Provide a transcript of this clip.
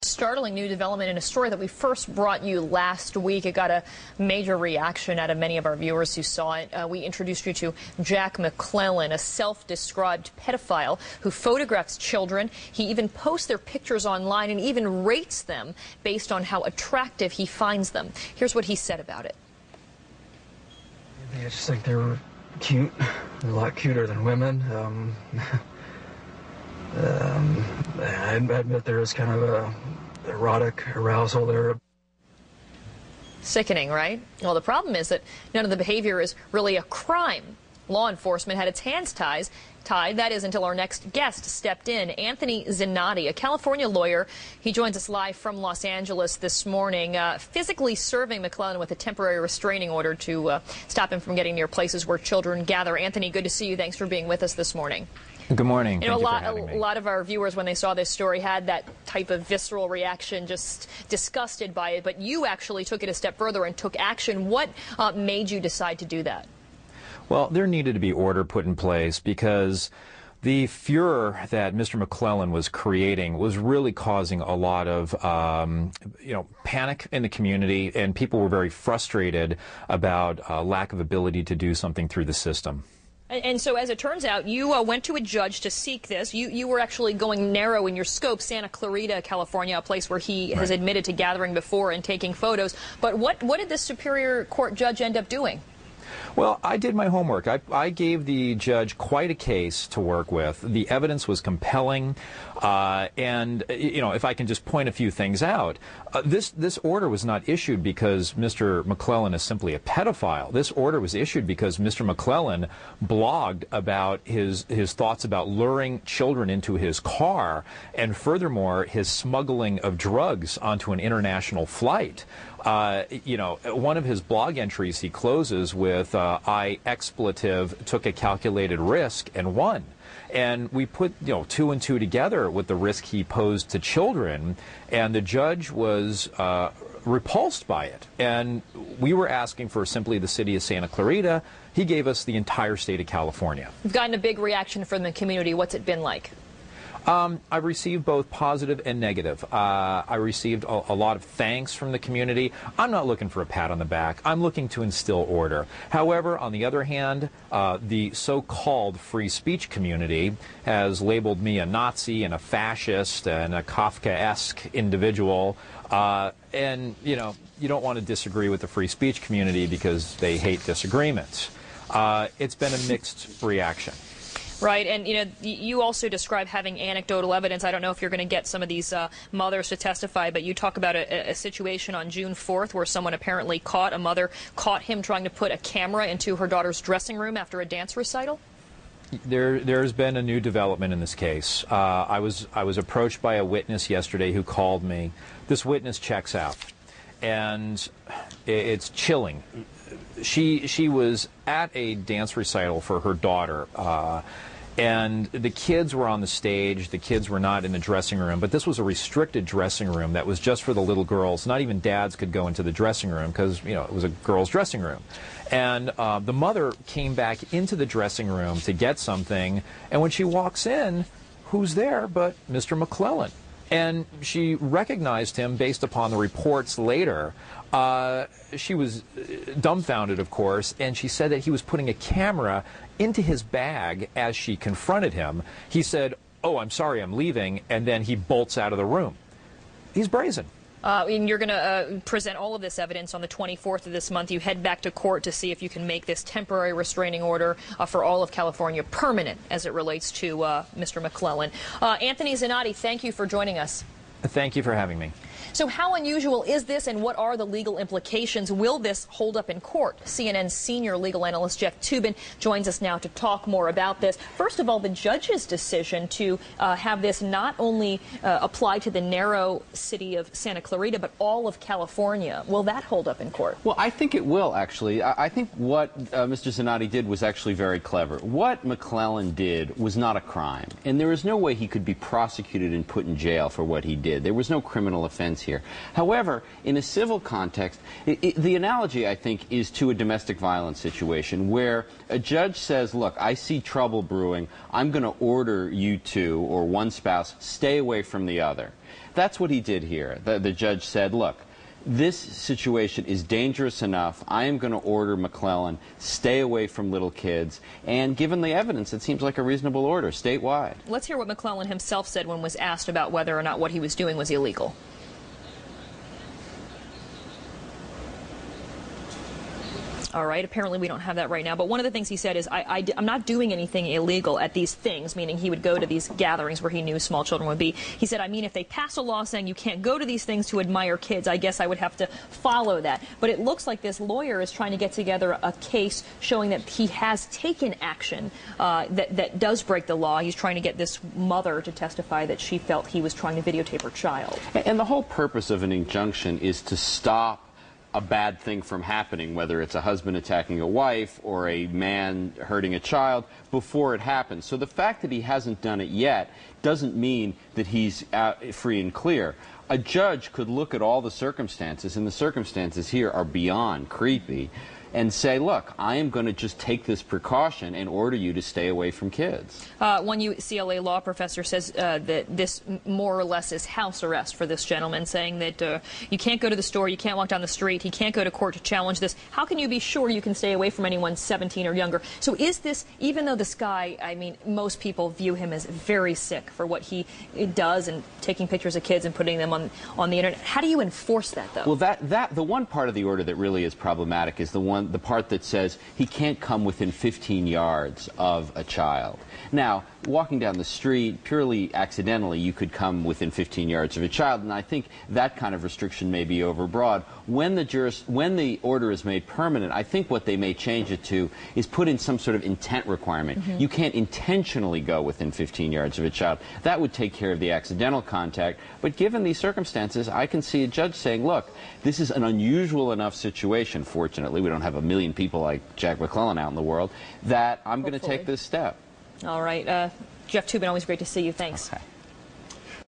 Startling new development in a story that we first brought you last week. It got a major reaction out of many of our viewers who saw it. We introduced you to Jack McClellan, a self-described pedophile who photographs children. He even posts their pictures online and even rates them based on how attractive he finds them. Here's what he said about it. I just think they were cute. They're a lot cuter than women. I admit there is kind of a erotic arousal there. Sickening, right? Well, the problem is that none of the behavior is really a crime. Law enforcement had its hands tied, that is, until our next guest stepped in. Anthony Zanotti, a California lawyer. He joins us live from Los Angeles this morning, physically serving McClellan with a temporary restraining order to stop him from getting near places where children gather. Anthony, good to see you. Thanks for being with us this morning. Good morning. You know, a lot of our viewers, when they saw this story, had that type of visceral reaction, just disgusted by it. But you actually took it a step further and took action. What made you decide to do that? Well, there needed to be order put in place because the furor that Mr. McClellan was creating was really causing a lot of, panic in the community, and people were very frustrated about lack of ability to do something through the system. And so, as it turns out, you went to a judge to seek this. You were actually going narrow in your scope. Santa Clarita, California, a place where he has admitted to gathering before and taking photos. But what did the Superior Court judge end up doing? Well, I did my homework. I gave the judge quite a case to work with. The evidence was compelling, and if I can just point a few things out, this order was not issued because Mr. McClellan is simply a pedophile. This order was issued because Mr. McClellan blogged about his thoughts about luring children into his car, and furthermore, his smuggling of drugs onto an international flight. One of his blog entries he closes with, I expletive took a calculated risk and won. And we put, 2 and 2 together with the risk he posed to children, and the judge was repulsed by it. And we were asking for simply the city of Santa Clarita. He gave us the entire state of California. You've gotten a big reaction from the community. What's it been like? I've received both positive and negative. I received a lot of thanks from the community. I'm not looking for a pat on the back. I'm looking to instill order. However, on the other hand, the so-called free speech community has labeled me a Nazi and a fascist and a Kafkaesque individual. And, you don't want to disagree with the free speech community because they hate disagreements. It's been a mixed reaction. Right, and you also describe having anecdotal evidence. I don't know if you're going to get some of these mothers to testify, but you talk about a situation on June 4th where someone apparently a mother caught him trying to put a camera into her daughter's dressing room after a dance recital. There's been a new development in this case. I was approached by a witness yesterday who called me. This witness checks out, and it's chilling. She was at a dance recital for her daughter, and the kids were on the stage. The kids were not in the dressing room, but this was a restricted dressing room that was just for the little girls. Not even dads could go into the dressing room because, it was a girls' dressing room. And the mother came back into the dressing room to get something, and when she walks in, who's there but Mr. McClellan? And she recognized him based upon the reports later. She was dumbfounded, of course, and she said that he was putting a camera into his bag as she confronted him. He said, "Oh, I'm sorry, I'm leaving," and then he bolts out of the room. He's brazen. And you're going to present all of this evidence on the 24th of this month. You head back to court to see if you can make this temporary restraining order for all of California permanent as it relates to Mr. McClellan. Anthony Zanotti, thank you for joining us. Thank you for having me. So how unusual is this, and what are the legal implications? Will this hold up in court? CNN's senior legal analyst Jeff Toobin joins us now to talk more about this. First of all, the judge's decision to have this not only apply to the narrow city of Santa Clarita, but all of California. Will that hold up in court? Well, I think it will, actually. I think what Mr. Zanotti did was actually very clever. What McClellan did was not a crime, and there is no way he could be prosecuted and put in jail for what he did. There was no criminal offense here. However, in a civil context, the analogy, I think, is to a domestic violence situation where a judge says, look, I see trouble brewing. I'm going to order you two, or one spouse, stay away from the other. That's what he did here. The judge said, look, this situation is dangerous enough. I am going to order McClellan stay away from little kids. And given the evidence, it seems like a reasonable order statewide. Let's hear what McClellan himself said when was asked about whether or not what he was doing was illegal. All right, apparently we don't have that right now, but one of the things he said is, I'm not doing anything illegal at these things, meaning he would go to these gatherings where he knew small children would be. He said, I mean, if they pass a law saying you can't go to these things to admire kids, I guess I would have to follow that. But it looks like this lawyer is trying to get together a case showing that he has taken action that does break the law. He's trying to get this mother to testify that she felt he was trying to videotape her child. And the whole purpose of an injunction is to stop a bad thing from happening, whether it's a husband attacking a wife or a man hurting a child, before it happens. So the fact that he hasn't done it yet doesn't mean that he's free and clear. A judge could look at all the circumstances, and the circumstances here are beyond creepy, and say, look, I am going to just take this precaution and order you to stay away from kids. One UCLA law professor says that this more or less is house arrest for this gentleman, saying that you can't go to the store, you can't walk down the street, he can't go to court to challenge this. How can you be sure you can stay away from anyone 17 or younger? So is this, even though this guy, I mean, most people view him as very sick for what he does and taking pictures of kids and putting them on the internet, how do you enforce that, though? Well, the one part of the order that really is problematic is the part that says he can't come within 15 yards of a child. Now, walking down the street, purely accidentally, you could come within 15 yards of a child, and I think that kind of restriction may be overbroad. When the order is made permanent, I think what they may change it to is put in some sort of intent requirement. You can't intentionally go within 15 yards of a child. That would take care of the accidental contact, but given these circumstances, I can see a judge saying, look, this is an unusual enough situation, fortunately, we don't have a million people like Jack McClellan out in the world, that I'm going to take this step. All right. Jeff Toobin, always great to see you. Thanks. Okay.